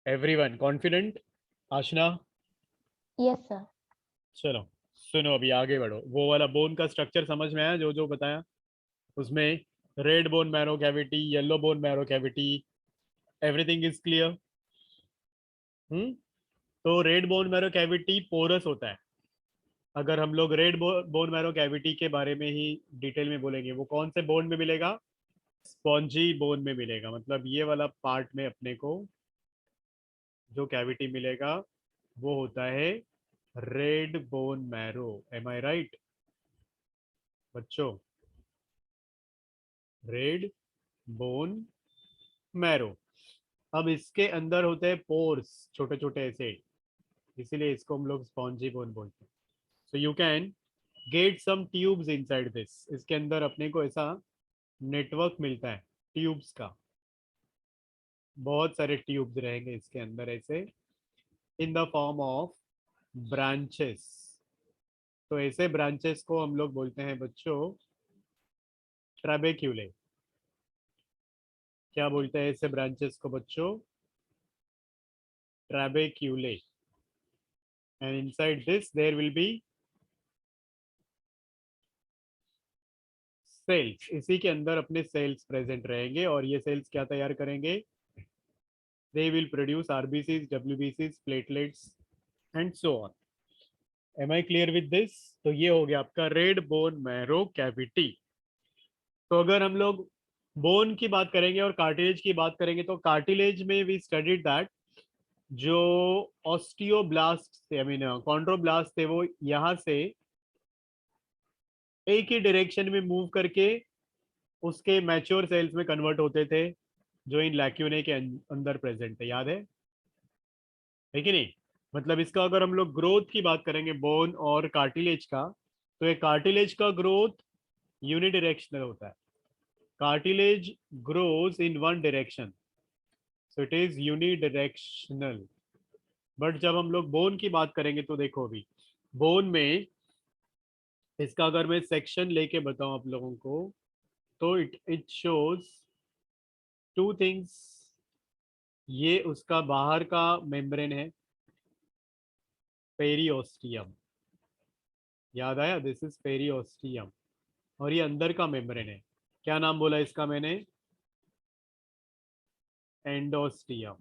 Everyone confident? Aashna, yes sir. चलो सुनो, अभी आगे बढ़ो। वो वाला बोन का स्ट्रक्चर समझ में आया जो जो बताया? उसमें red bone marrow cavity, yellow bone marrow cavity, everything is clear? Hmm. तो red bone marrow cavity porous होता है। अगर हम लोग रेड बोन मैरो कैविटी के बारे में ही डिटेल में बोलेंगे, वो कौन से बोन में मिलेगा? स्पॉन्जी बोन में मिलेगा। मतलब ये वाला पार्ट में अपने को जो कैविटी मिलेगा वो होता है रेड बोन मैरो। एम आई राइट बच्चों? Red bone marrow. अब इसके अंदर होते हैं पोर्स, छोटे छोटे ऐसे, इसीलिए इसको हम लोग स्पॉन्जी बोन बोलते हैं। So you can get some tubes inside this. इसके अंदर अपने को ऐसा नेटवर्क मिलता है ट्यूब्स का। बहुत सारे ट्यूब्स रहेंगे इसके अंदर ऐसे, in the form of branches. तो ऐसे ब्रांचेस को हम लोग बोलते हैं बच्चों ट्रैबेक्यूले। क्या बोलते हैं ऐसे ब्रांचेस को बच्चों? Trabeculae. And inside this there will be cells. इसी के अंदर अपने सेल्स प्रेजेंट रहेंगे और ये सेल्स क्या तैयार करेंगे? दे विल प्रोड्यूस आरबीसीज, डब्ल्यूबीसीज, platelets and so on. Am I clear with this? तो ये हो गया आपका रेड बोन मैरो कैविटी। तो अगर हम लोग बोन की बात करेंगे और कार्टिलेज की बात करेंगे, तो कार्टिलेज में वी स्टडीड दैट जो ऑस्टियोब्लास्ट थे, आई मीन कॉन्ड्रोब्लास्ट थे, वो यहाँ से एक ही डायरेक्शन में मूव करके उसके मैच्योर सेल्स में कन्वर्ट होते थे, जो इन लैक्यूने के अंदर प्रेजेंट थे। याद है कि नहीं? मतलब इसका अगर हम लोग ग्रोथ की बात करेंगे बोन और कार्टिलेज का, तो ये कार्टिलेज का ग्रोथ यूनिडायरेक्शनल होता है। Cartilage grows in one direction, so it is unidirectional. But जब हम लोग बोन की बात करेंगे तो देखो अभी बोन में इसका अगर मैं सेक्शन लेके बताऊं आप लोगों को, तो इट शोज टू थिंग्स। ये उसका बाहर का मेम्ब्रेन है, पेरियोस्टियम। याद आया? This is periosteum. और ये अंदर का मेम्ब्रेन है। क्या नाम बोला इसका मैंने? एंडोस्टियम।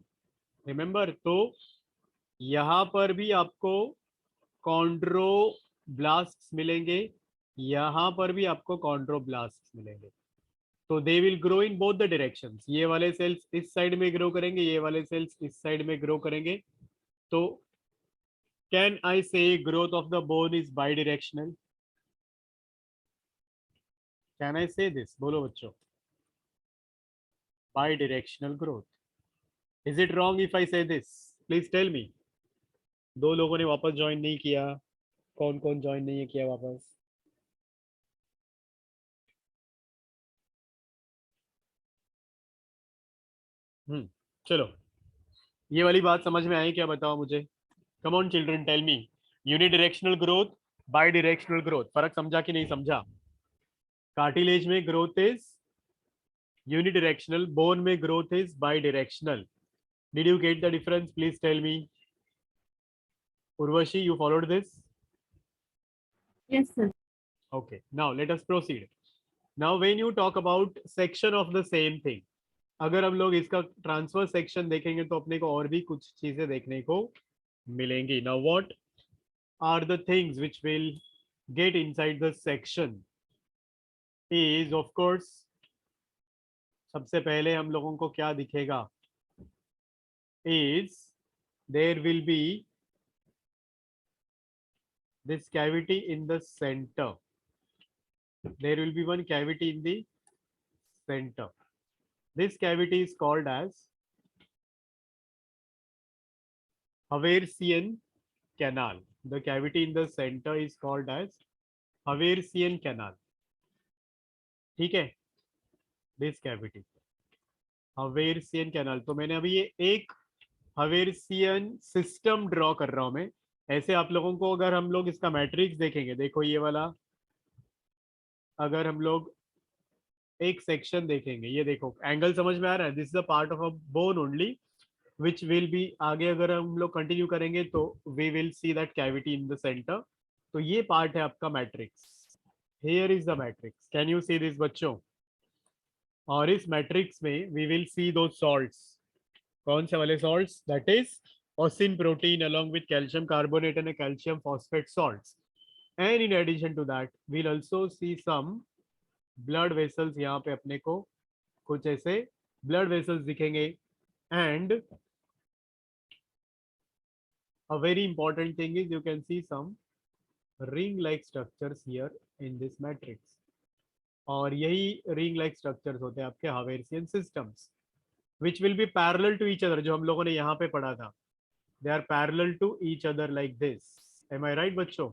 रिमेंबर? तो यहाँ पर भी आपको कॉन्ड्रोब्लास्ट मिलेंगे, यहाँ पर भी आपको कॉन्ड्रोब्लास्ट मिलेंगे। तो they will grow in both the directions. ये वाले सेल्स इस साइड में ग्रो करेंगे, ये वाले सेल्स इस साइड में ग्रो करेंगे। तो कैन आई से growth of the bone is by directional? Can I से दिस? बोलो बच्चों, by directional growth. Is it wrong if I से दिस? प्लीज टेल मी। दो लोगों ने वापस ज्वाइन नहीं किया। कौन कौन ज्वाइन नहीं किया वापस? चलो, ये वाली बात समझ में आई क्या? बताओ मुझे। Come on children, tell me. Unidirectional growth, bidirectional growth, फर्क समझा कि नहीं समझा? कार्टिलेज में ग्रोथ इज यूनिडायरेक्शनल, बोन में growth is bidirectional. Did you get the difference? Please tell me. Urvashi, you followed this? Yes, sir. Okay, now let us proceed. Now when you talk about section of the same thing, अगर हम लोग इसका transfer section देखेंगे तो अपने को और भी कुछ चीजें देखने को मिलेंगी। Now what are the things which will get inside the section is of course, सबसे पहले हम लोगों को क्या दिखेगा is there will be this cavity in the center. There will be one cavity in the center. This cavity is called as Haversian canal. The cavity in the center is called as Haversian canal. ठीक है? This cavity, Haversian canal. तो मैंने अभी ये एक हवेरियन system draw कर रहा हूं मैं। ऐसे आप लोगों को अगर हम लोग इसका मैट्रिक्स देखेंगे, देखो ये वाला, अगर हम लोग एक सेक्शन देखेंगे, ये देखो एंगल समझ में आ रहा है? This is a part of a bone only, which will be, आगे अगर हम लोग कंटिन्यू करेंगे तो we will see that cavity in the centre. तो ये पार्ट है आपका matrix. Here is the matrix, can you see this बच्चों? और इस मैट्रिक्स में वी विल सी दो सॉल्ट्स। कौन से वाले salts? That is ossein protein along with calcium carbonate and a calcium phosphate salts, and in addition to that we'll also see some blood vessels। यहाँ पे अपने को कुछ ऐसे blood vessels दिखेंगे, and a very important thing is you can see some ring like structures here in this matrix। और यही ring like structures होते हैं आपके Haversian systems which will be parallel to each other, जो हम लोगों ने यहाँ पे पढ़ा था। they are parallel to each other like this, am I right बच्चों?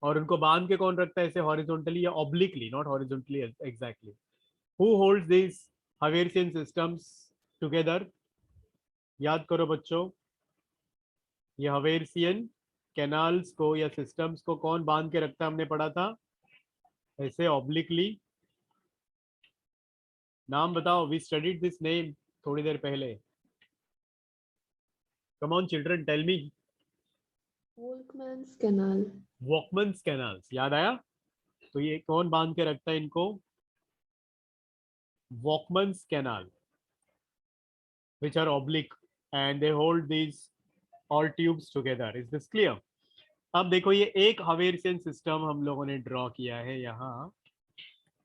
और उनको बांध के कौन रखता है ऐसे हॉरिजॉन्टली या obliquely? Not horizontally exactly. Who holds this Haversian systems together? याद करो बच्चों, ये हवेरियन कैनाल्स को या सिस्टम्स को कौन बांध के रखता है? हमने पढ़ा था ऐसे ऑब्लिकली। नाम बताओ, वी स्टडीड दिस नेम थोड़ी देर पहले। Come on children, tell me. Volkmann's canal. Volkmann's canals, याद आया? तो ये कौन बांध के रखता है इनको? वॉकमन्स canal, which are oblique and they hold these all tubes together, is this clear? अब देखो ये एक हवेरियन सिस्टम हम लोगों ने ड्रॉ किया है यहाँ,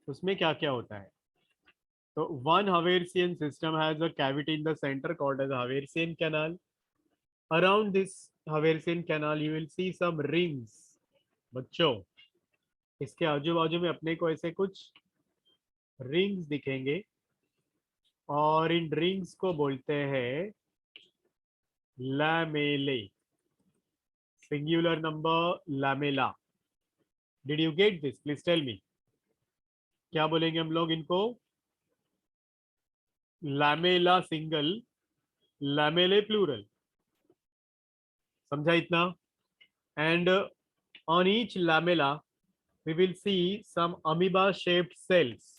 उसमें क्या क्या होता है? तो one Haversian system has a cavity in the center called as a Haversian canal. Around this Haversian canal you will see some rings। बच्चों इसके आजू बाजू में अपने को ऐसे कुछ रिंग्स दिखेंगे, और इन रिंग्स को बोलते हैं lamellae. Singular number lamella. Did you get this? Please tell me. क्या बोलेंगे हम लोग इनको? Lamella single, lamellae plural. समझा इतना? And on each lamella we will see some amoeba shaped cells.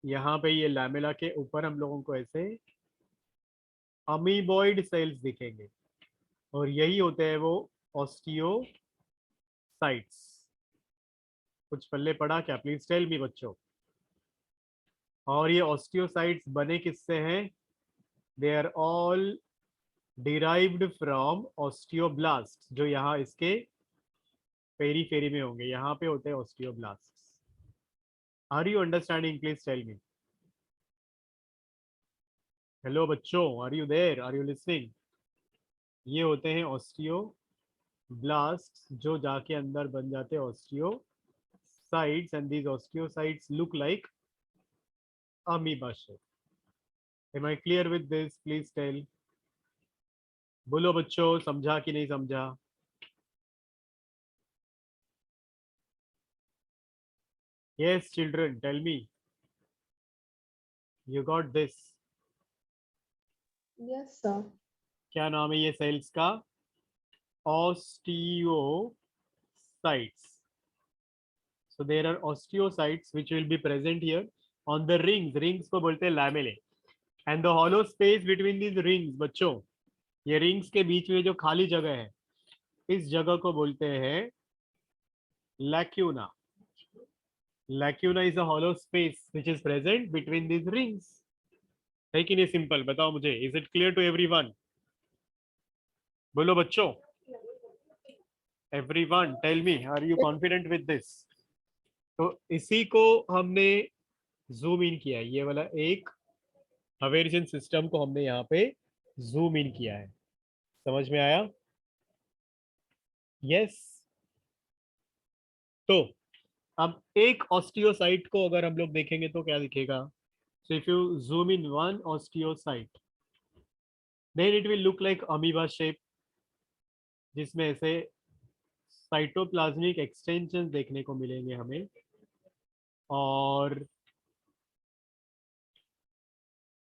यहाँ पे ये लैमेला के ऊपर हम लोगों को ऐसे अमीबॉइड सेल्स दिखेंगे, और यही होते हैं वो ऑस्टियोसाइट्स। कुछ पल्ले पड़ा क्या? प्लीज टेल मी बच्चों। और ये ऑस्टियोसाइट्स बने किससे हैं? They are all derived from osteoblast, जो यहाँ इसके पेरीफेरी में होंगे, यहाँ पे होते हैं osteoblast. Are you understanding? Please tell me. Hello बच्चों, are you there? Are you listening? ये होते हैं ऑस्टियोब्लास्ट, जो जाके अंदर बन जाते हैं osteocytes, and these osteocytes look like amoeba shape. Am I clear with this? Please tell. बोलो बच्चों, समझा कि नहीं समझा? Yes children, tell me. You got this? Yes, sir. क्या नाम है ये सेल्स का? Osteocytes. So there are osteocytes which will be present here on the rings. Rings को बोलते हैं lamellae. And the hollow space between these rings, बच्चों ये रिंग्स के बीच में जो खाली जगह है, इस जगह को बोलते हैं lacuna। Lacuna is a hollow space which is present between these rings। है कि नहीं? सिंपल बताओ मुझे, is it clear to everyone? बोलो बच्चों। Everyone tell me, are you confident with this? तो इसी को हमने जूम इन किया है, ये वाला एक हवेरियन सिस्टम को हमने यहाँ पे जूम इन किया है। समझ में आया? यस। तो अब एक ऑस्टियोसाइट को अगर हम लोग देखेंगे तो क्या दिखेगा? So if you zoom in one osteocyte, then it will look like amoeba shape, जिसमें ऐसे साइटोप्लाज्मिक एक्सटेंशन देखने को मिलेंगे हमें, और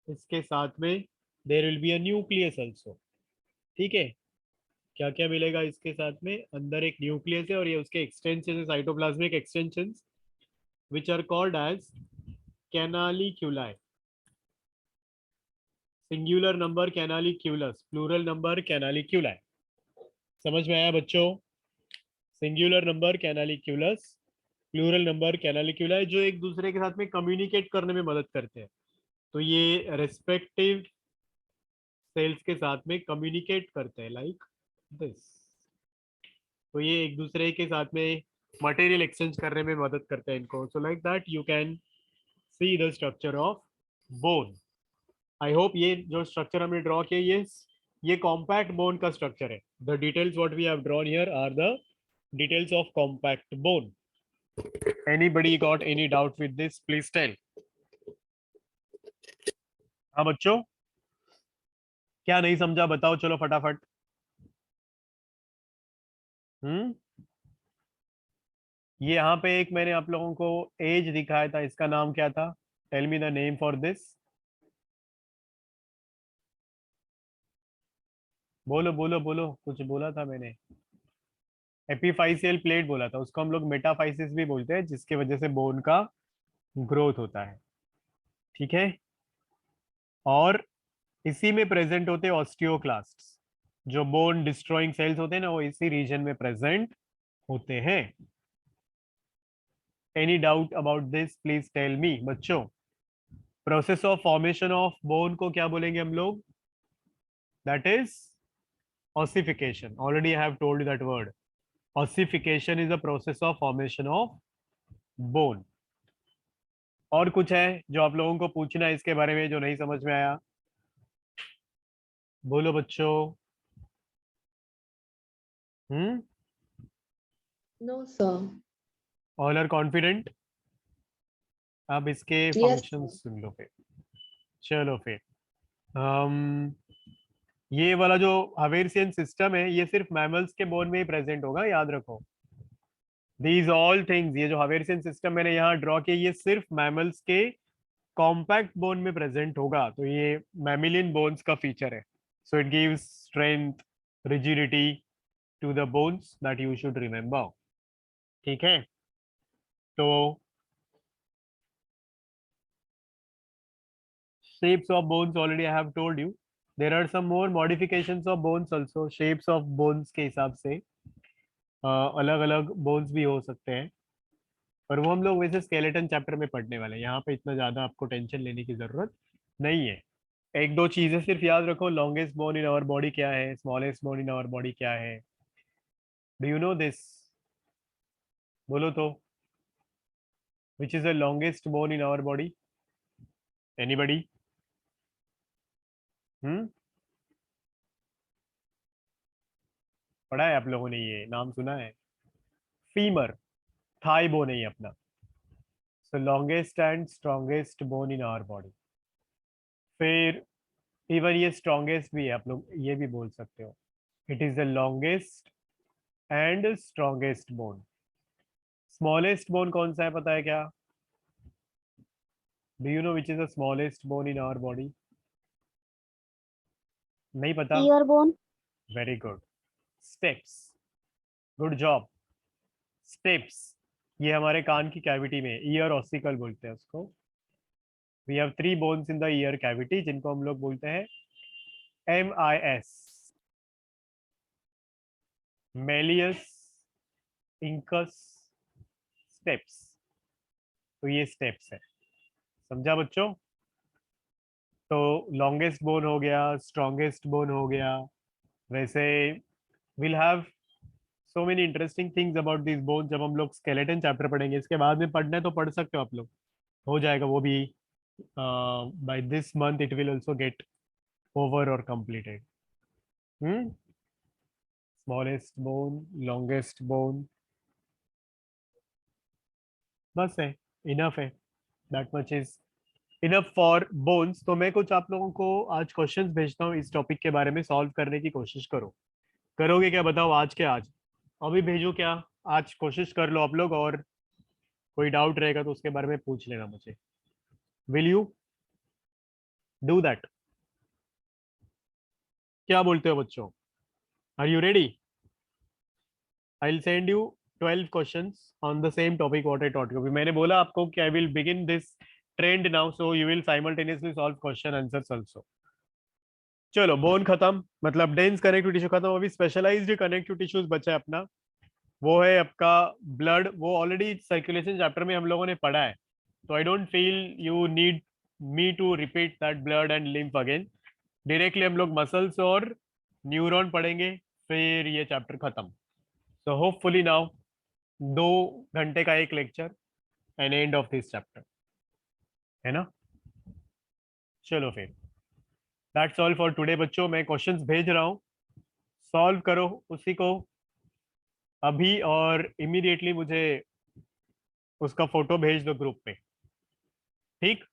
इसके साथ में there will be a nucleus also. ठीक है, क्या क्या मिलेगा इसके साथ में? अंदर एक न्यूक्लियस है, और ये उसके एक्सटेंशन है, cytoplasmic extensions which are called as canaliculi. Singular number canaliculus, plural number canaliculi. समझ में आया बच्चों? Singular number canaliculus, plural number canaliculi, जो एक दूसरे के साथ में कम्युनिकेट करने में मदद करते हैं। तो ये रेस्पेक्टिव सेल्स के साथ में कम्युनिकेट करते हैं लाइक दिस। तो ये एक दूसरे के साथ में मटेरियल एक्सचेंज करने में मदद करते हैं इनको। So like that you can see the structure of bone. I hope ये जो स्ट्रक्चर हमने ड्रॉ किया ये कॉम्पैक्ट बोन का स्ट्रक्चर है। The details what we have drawn here are the details of compact bone. Anybody got any doubt with this, please tell. हाँ बच्चों, क्या नहीं समझा बताओ, चलो फटाफट। ये यहाँ पे एक मैंने आप लोगों को एज दिखाया था, इसका नाम क्या था? Tell me the name for this. बोलो बोलो बोलो, कुछ बोला था मैंने। एपीफाइसियल प्लेट बोला था, उसको हम लोग मेटाफाइसिस भी बोलते हैं, जिसकी वजह से बोन का ग्रोथ होता है। ठीक है, और इसी में प्रेजेंट होते हैं ऑस्टियोक्लास्ट्स। जो बोन डिस्ट्रॉइंग सेल्स होते हैं ना, वो इसी रीजन में प्रेजेंट होते हैं। Any doubt about this, please tell me बच्चों। Process of formation of bone को क्या बोलेंगे हम लोग? That is ossification. Already I have told you that word. Ossification is the process of formation of bone. और कुछ है जो आप लोगों को पूछना है इसके बारे में जो नहीं समझ में आया? बोलो बच्चों। No, sir. All are confident? अब इसके Yes, फंक्शंस सुन लो फिर। चलो फिर ये वाला जो हवेरियन सिस्टम है, ये सिर्फ मैमल्स के बोन में ही प्रेजेंट होगा, याद रखो। दीज ऑल थिंग्स, ये जो हवेरियन सिस्टम मैंने यहाँ ड्रॉ किया, ये सिर्फ मैमल्स के कॉम्पैक्ट बोन में प्रेजेंट होगा। तो ये मैमिलियन बोन्स का फीचर है। So it gives strength, rigidity to the bones that you should remember. ठीक है, तो shapes of bones already I have told you. There are some more modifications of bones also. Shapes of bones के हिसाब से अलग अलग bones भी हो सकते हैं, पर वो हम लोग वैसे स्केलेटन चैप्टर में पढ़ने वाले हैं। यहाँ पे इतना ज्यादा आपको टेंशन लेने की जरूरत नहीं है। एक दो चीजें सिर्फ याद रखो। Longest bone in our body क्या है? Smallest bone in our body क्या है? Do you know this? बोलो तो। Which is the longest bone in our body? Anybody? पढ़ा है आप लोगों ने? ये नाम सुना है? फीमर, थाई बोन है ये अपना। So longest and strongest bone in our body. फिर इवन ये स्ट्रॉन्गेस्ट भी है, आप लोग ये भी बोल सकते हो। It is the longest and strongest bone. Smallest bone कौन सा है, पता है क्या? Do you know which is the smallest bone in our body? नहीं पता? ear bone. Very good, steps. Good job, steps. ये हमारे कान की कैविटी में, ईयर ऑसिकल बोलते हैं उसको। We have 3 bones in the ear cavity, जिनको हम लोग बोलते हैं MIS, मेलियस, इंकस, स्टेप्स। तो ये स्टेप्स है, समझा बच्चों? तो लॉन्गेस्ट बोन हो गया, स्ट्रॉन्गेस्ट बोन हो गया। वैसे will have so many interesting things about this bone जब हम लोग स्केलेटन चैप्टर पढ़ेंगे। इसके बाद में पढ़ना है तो पढ़ सकते हो आप लोग, हो जाएगा वो भी। By this month it will also get over और completed. Smallest bone, longest bone, बस है, इनफ है। That much is enough for bones. तो मैं कुछ आप लोगों को आज क्वेश्चंस भेजता हूँ, इस टॉपिक के बारे में सॉल्व करने की कोशिश करो। करोगे क्या बताओ? आज के आज अभी भेजो क्या? आज कोशिश कर लो आप लोग, और कोई डाउट रहेगा तो उसके बारे में पूछ लेना मुझे। Will you do that? क्या बोलते हो बच्चों? Are you ready? I will send you 12 questions on the same topic what I taught you. मैंने बोला आपको कि I will begin this trend now, so you will simultaneously solve question answers also. चलो bone खत्म, मतलब dense connective tissue खत्म, अभी specialised connective tissues बचा है अपना, वो है आपका ब्लड। वो ऑलरेडी सर्कुलेशन चैप्टर में हम लोगों ने पढ़ा है, तो I don't feel you need me to repeat that blood and lymph again. Directly हम लोग मसल्स और न्यूरॉन पढ़ेंगे, फिर ये चैप्टर खत्म। सो होपफुली नाउ 2 घंटे का एक lecture and end of this chapter, है ना। चलो फिर दैट्स ऑल फॉर टुडे बच्चों। मैं क्वेश्चंस भेज रहा हूँ, सॉल्व करो उसी को अभी, और इमीडिएटली मुझे उसका फोटो भेज दो ग्रुप पे, ठीक।